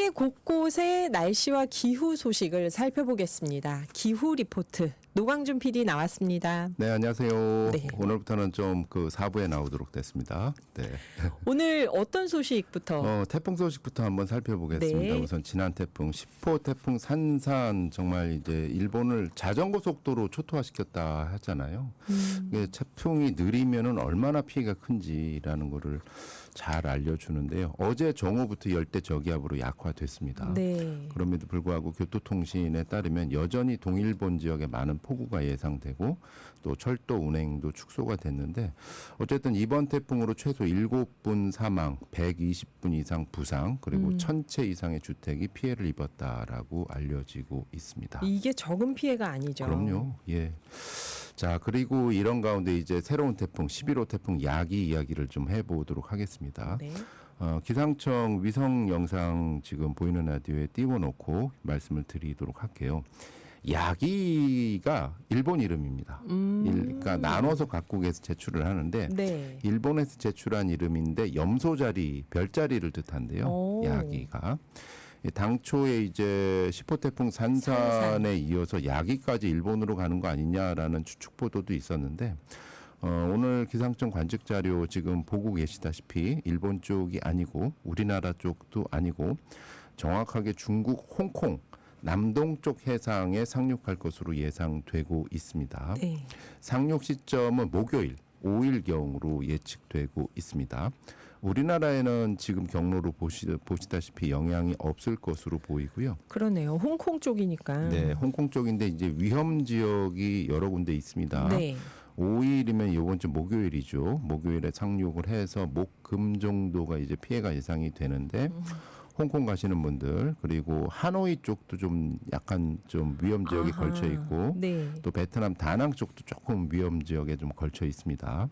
세계 곳곳의 날씨와 기후 소식을 살펴보겠습니다. 기후 리포트 노광준 PD 나왔습니다. 네, 안녕하세요. 네. 오늘부터는 좀 그 4부에 나오도록 됐습니다. 네. 오늘 어떤 소식부터? 태풍 소식부터 한번 살펴보겠습니다. 네. 우선 지난 태풍 10호 태풍 산산 정말 이제 일본을 자전거 속도로 초토화시켰다 하잖아요. 이게 태풍이 느리면은 얼마나 피해가 큰지라는 거를 잘 알려주는데요. 어제 정오부터 열대 저기압으로 약화됐습니다. 네. 그럼에도 불구하고 교토통신에 따르면 여전히 동일본 지역에 많은 폭우가 예상되고 또 철도 운행도 축소가 됐는데 어쨌든 이번 태풍으로 최소 7분 사망, 120분 이상 부상 그리고 1000채 이상의 주택이 피해를 입었다라고 알려지고 있습니다. 이게 적은 피해가 아니죠. 그럼요. 예. 자, 그리고 이런 가운데 이제 새로운 태풍 11호 태풍 야기 이야기를 좀 해보도록 하겠습니다. 네. 기상청 위성 영상 지금 보이는 라디오에 띄워놓고 말씀을 드리도록 할게요. 야기가 일본 이름입니다. 그러니까 나눠서 각국에서 제출을 하는데 네. 일본에서 제출한 이름인데 염소자리, 별자리를 뜻한데요. 오. 야기가. 당초에 이제 10호 태풍 산산에 이어서 야기까지 일본으로 가는 거 아니냐라는 추측 보도도 있었는데 오늘 기상청 관측 자료 지금 보고 계시다시피 일본 쪽이 아니고 우리나라 쪽도 아니고 정확하게 중국 홍콩 남동쪽 해상에 상륙할 것으로 예상되고 있습니다. 네. 상륙 시점은 목요일 5일경으로 예측되고 있습니다. 우리나라에는 지금 경로로 보시다시피 영향이 없을 것으로 보이고요. 그러네요. 홍콩 쪽이니까. 네, 홍콩 쪽인데 이제 위험 지역이 여러 군데 있습니다. 네. 5일이면 이번 주 목요일이죠. 목요일에 상륙을 해서 목, 금 정도가 이제 피해가 예상이 되는데 홍콩 가시는 분들 그리고 하노이 쪽도 좀 약간 좀 위험 지역이 아하. 걸쳐 있고 네. 또 베트남 다낭 쪽도 조금 위험 지역에 좀 걸쳐 있습니다.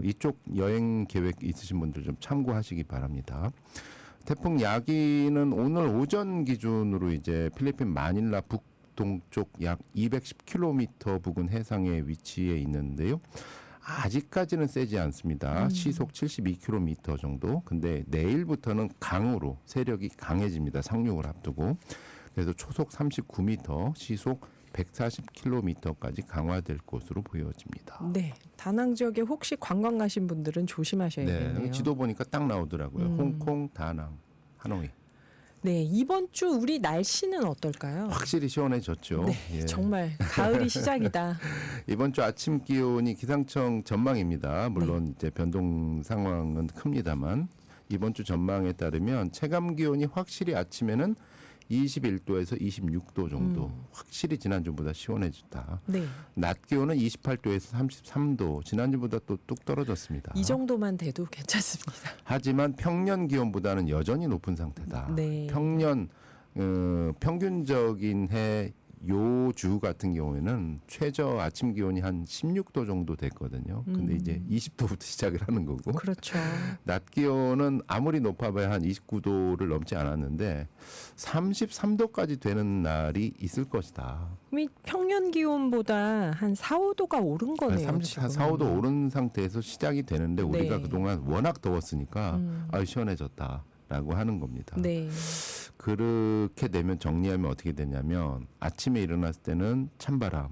이쪽 여행 계획 있으신 분들 좀 참고하시기 바랍니다. 태풍 야기는 오늘 오전 기준으로 이제 필리핀 마닐라 북동쪽 약 210km 부근 해상에 위치해 있는데요. 아직까지는 세지 않습니다. 시속 72km 정도. 근데 내일부터는 강으로 세력이 강해집니다. 상륙을 앞두고. 그래서 초속 39m, 시속 140km까지 강화될 것으로 보여집니다. 네. 다낭 지역에 혹시 관광 가신 분들은 조심하셔야겠네요. 네, 지도 보니까 딱 나오더라고요. 홍콩, 다낭, 하노이. 네. 이번 주 우리 날씨는 어떨까요? 확실히 시원해졌죠. 네. 예. 정말 가을이 시작이다. 이번 주 아침 기온이 기상청 전망입니다. 물론 네. 이제 변동 상황은 큽니다만 이번 주 전망에 따르면 체감 기온이 확실히 아침에는 21도에서 26도 정도 확실히 지난주보다 시원해졌다. 네. 낮 기온은 28도에서 33도 지난주보다 또 뚝 떨어졌습니다. 이 정도만 돼도 괜찮습니다. 하지만 평년 기온보다는 여전히 높은 상태다. 네. 평년 평균적인 해 요 주 같은 경우에는 최저 아침 기온이 한 16도 정도 됐거든요. 근데 이제 20도부터 시작을 하는 거고. 그렇죠. 낮 기온은 아무리 높아봐야 한 29도를 넘지 않았는데 33도까지 되는 날이 있을 것이다. 그럼 평년 기온보다 한 4, 5도가 오른 거네요. 4, 지금. 5도 오른 상태에서 시작이 되는데 우리가 네. 그동안 워낙 더웠으니까 시원해졌다라고 하는 겁니다. 네. 그렇게 되면 정리하면 어떻게 되냐면 아침에 일어났을 때는 찬바람,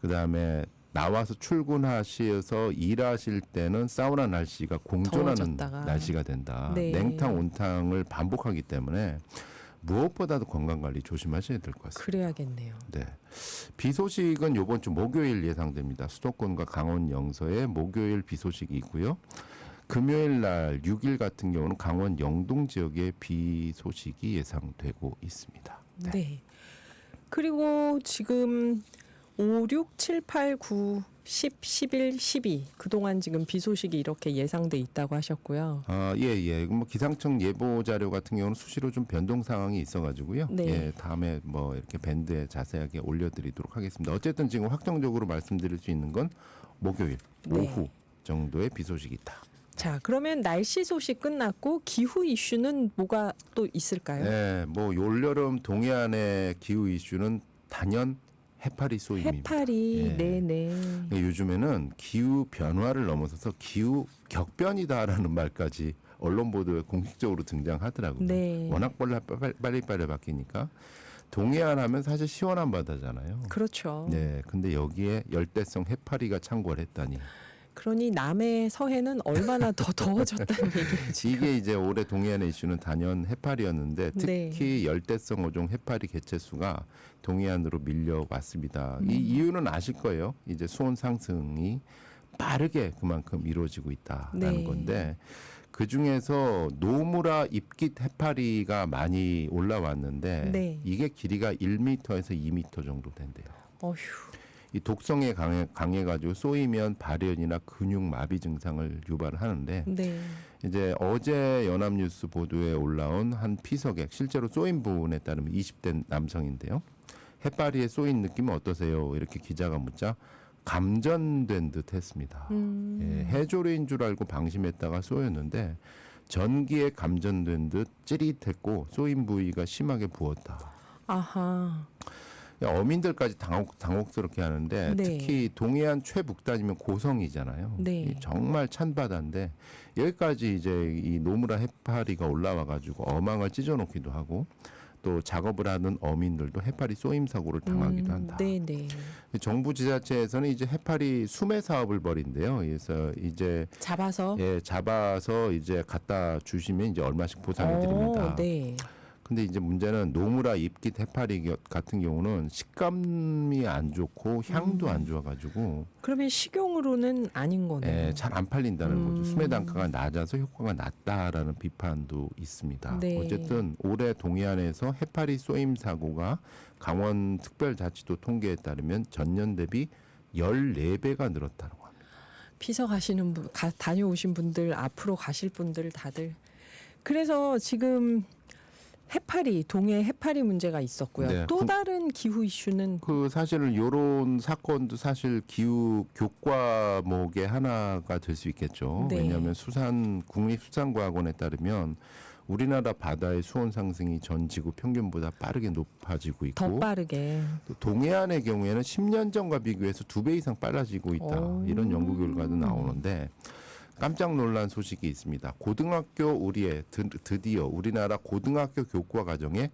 그다음에 나와서 출근하셔서 일하실 때는 사우나 날씨가 공존하는 더워졌다가. 날씨가 된다. 네. 냉탕, 온탕을 반복하기 때문에 무엇보다도 건강관리 조심하셔야 될 것 같습니다. 그래야겠네요. 네. 비 소식은 이번 주 목요일 예상됩니다. 수도권과 강원 영서에 목요일 비 소식이 있고요. 금요일 날 6일 같은 경우는 강원 영동 지역에 비 소식이 예상되고 있습니다. 네. 그리고 지금 5, 6, 7, 8, 9, 10, 11, 12 그동안 지금 비 소식이 이렇게 예상돼 있다고 하셨고요. 예. 뭐 기상청 예보 자료 같은 경우는 수시로 좀 변동 상황이 있어가지고요. 네. 예, 다음에 뭐 이렇게 밴드에 자세하게 올려드리도록 하겠습니다. 어쨌든 지금 확정적으로 말씀드릴 수 있는 건 목요일 네. 오후 정도의 비 소식이 있다. 자, 그러면 날씨 소식 끝났고 기후 이슈는 뭐가 또 있을까요? 네, 뭐 올여름 동해안의 기후 이슈는 단연 해파리 쏘임입니다. 해파리, 예. 네네. 요즘에는 기후 변화를 넘어서서 기후 격변이다라는 말까지 언론 보도에 공식적으로 등장하더라고요. 네. 워낙 빨리빨리 바뀌니까. 동해안 하면 사실 시원한 바다잖아요. 그렇죠. 네, 근데 여기에 열대성 해파리가 창궐 했다니. 그러니 남해 서해는 얼마나 더 더워졌다는 얘기지. 이게 이제 올해 동해안의 이슈는 단연 해파리였는데 특히 열대성 어종 해파리 개체수가 동해안으로 밀려왔습니다. 이 이유는 아실 거예요. 이제 수온 상승이 빠르게 그만큼 이루어지고 있다라는 네. 건데 그 중에서 노무라 잎깃 해파리가 많이 올라왔는데 네. 이게 길이가 1m에서 2m 정도 된대요. 어휴. 이 독성에 강해가지고 쏘이면 발현이나 근육 마비 증상을 유발하는데 네. 이제 어제 연합뉴스 보도에 올라온 한 피서객 실제로 쏘인 부분에 따르면 20대 남성인데요. 해파리에 쏘인 느낌은 어떠세요? 이렇게 기자가 묻자 감전된 듯 했습니다. 예, 해조류인 줄 알고 방심했다가 쏘였는데 전기에 감전된 듯 찌릿했고 쏘인 부위가 심하게 부었다. 아하. 어민들까지 당혹스럽게 하는데 네. 특히 동해안 최북단이면 고성이잖아요. 네. 이 정말 찬 바다인데 여기까지 이제 이 노무라 해파리가 올라와 가지고 어망을 찢어놓기도 하고 또 작업을 하는 어민들도 해파리 쏘임 사고를 당하기도 한다. 네네. 정부 지자체에서는 이제 해파리 수매 사업을 벌인대요. 그래서 이제 잡아서. 잡아서 이제 갖다 주시면 이제 얼마씩 보상을 드립니다. 네. 근데 이제 문제는 노무라 잎깃 해파리 같은 경우는 식감이 안 좋고 향도 안 좋아가지고 그러면 식용으로는 아닌 거네요. 잘 안 팔린다는 거죠. 수매 단가가 낮아서 효과가 낮다라는 비판도 있습니다. 네. 어쨌든 올해 동해안에서 해파리 쏘임 사고가 강원특별자치도 통계에 따르면 전년 대비 14배가 늘었다고 합니다. 피서 가시는 분, 다녀오신 분들, 앞으로 가실 분들 다들. 그래서 지금 해파리, 동해 해파리 문제가 있었고요. 네. 또 다른 기후 이슈는 그 사실은 요런 사건도 사실 기후 교과목의 하나가 될 수 있겠죠. 네. 왜냐하면 국립수산과학원에 따르면 우리나라 바다의 수온 상승이 전 지구 평균보다 빠르게 높아지고 있고 더 빠르게. 또 동해안의 경우에는 10년 전과 비교해서 2배 이상 빨라지고 있다. 오. 이런 연구 결과도 나오는데 깜짝 놀란 소식이 있습니다. 드디어 우리나라 고등학교 교과 과정에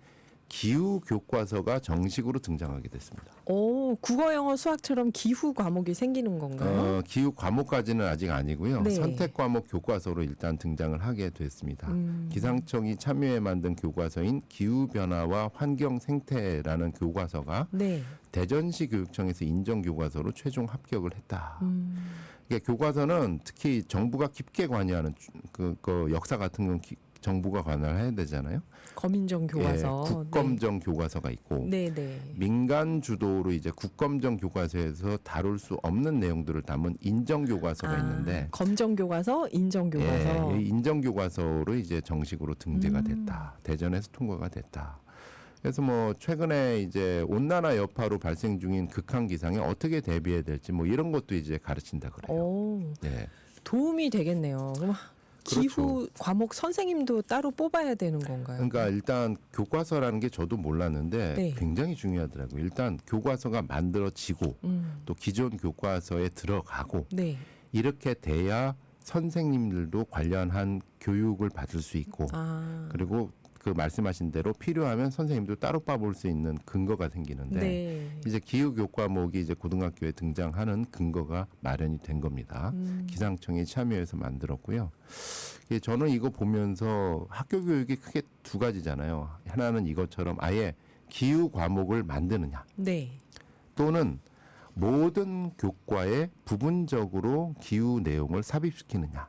기후 교과서가 정식으로 등장하게 됐습니다. 오, 국어, 영어, 수학처럼 기후 과목이 생기는 건가요? 기후 과목까지는 아직 아니고요. 네. 선택 과목 교과서로 일단 등장을 하게 됐습니다. 기상청이 참여해 만든 교과서인 기후 변화와 환경 생태라는 교과서가 네. 대전시 교육청에서 인정 교과서로 최종 합격을 했다. 이게 교과서는 특히 정부가 깊게 관여하는 그 역사 같은 건 정부가 관여를 해야 되잖아요. 검인정 교과서. 국검정 교과서가 있고 네, 네. 민간 주도로 이제 국검정 교과서에서 다룰 수 없는 내용들을 담은 인정 교과서가 있는데 검정 교과서, 인정 교과서. 이 인정 교과서로 이제 정식으로 등재가 됐다. 대전에서 통과가 됐다. 그래서 뭐 최근에 이제 온난화 여파로 발생 중인 극한 기상에 어떻게 대비해야 될지 뭐 이런 것도 이제 가르친다 그래요. 오, 네. 도움이 되겠네요. 그럼 기후 과목 선생님도 따로 뽑아야 되는 건가요? 그러니까 일단 교과서라는 게 저도 몰랐는데 네. 굉장히 중요하더라고요. 일단 교과서가 만들어지고 또 기존 교과서에 들어가고 네. 이렇게 돼야 선생님들도 관련한 교육을 받을 수 있고 그리고 그 말씀하신 대로 필요하면 선생님도 따로 빠볼 수 있는 근거가 생기는데 네. 이제 기후 교과목이 이제 고등학교에 등장하는 근거가 마련이 된 겁니다. 기상청이 참여해서 만들었고요. 저는 이거 보면서 학교 교육이 크게 두 가지잖아요. 하나는 이것처럼 아예 기후 과목을 만드느냐, 네. 또는 모든 교과에 부분적으로 기후 내용을 삽입시키느냐.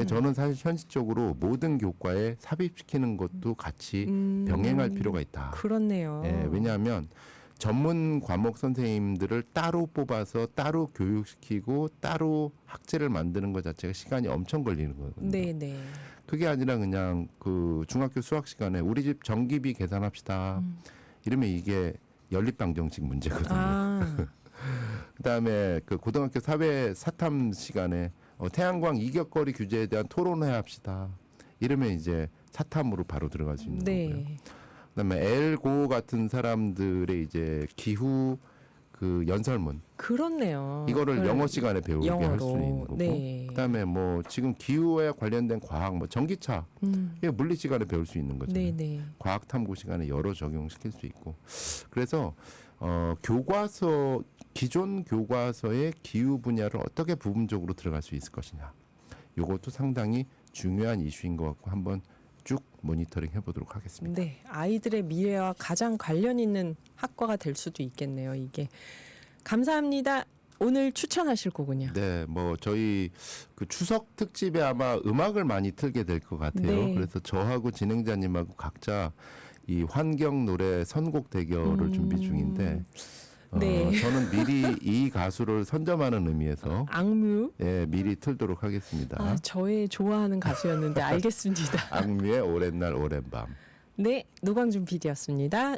저는 사실 현실적으로 모든 교과에 삽입시키는 것도 같이 병행할 필요가 있다. 그렇네요. 왜냐하면 전문 과목 선생님들을 따로 뽑아서 따로 교육시키고 따로 학제를 만드는 것 자체가 시간이 엄청 걸리는 거거든요. 네, 네. 그게 아니라 그냥 그 중학교 수학 시간에 우리 집 전기비 계산합시다. 이러면 이게 연립방정식 문제거든요. 그다음에 그 고등학교 사회 사탐 시간에 태양광 이격거리 규제에 대한 토론회 합시다. 이러면 이제 사탐으로 바로 들어갈 수 있는 거고요. 그다음에 엘고 같은 사람들의 이제 기후 그 연설문 그렇네요. 이거를 그걸 영어 시간에 배우게 할 수 영어로. 있는 거고 네. 그다음에 뭐 지금 기후에 관련된 과학 뭐 전기차 이거 물리 시간에 배울 수 있는 거잖아요. 네네. 과학 탐구 시간에 여러 적용시킬 수 있고 그래서 교과서 기존 교과서의 기후 분야를 어떻게 부분적으로 들어갈 수 있을 것이냐 이것도 상당히 중요한 이슈인 것 같고 한번 쭉 모니터링 해보도록 하겠습니다. 네, 아이들의 미래와 가장 관련 있는 학과가 될 수도 있겠네요. 이게 감사합니다. 오늘 추천하실 거군요. 네, 뭐 저희 그 추석 특집에 아마 음악을 많이 틀게 될 것 같아요. 네. 그래서 저하고 진행자님하고 각자 이 환경 노래 선곡 대결을 준비 중인데 네. 저는 미리 이 가수를 선점하는 의미에서 악뮤. 예, 미리 틀도록 하겠습니다. 아, 저의 좋아하는 가수였는데 알겠습니다. 악뮤의 오랜 날 오랜 밤. 네, 노광준 PD였습니다.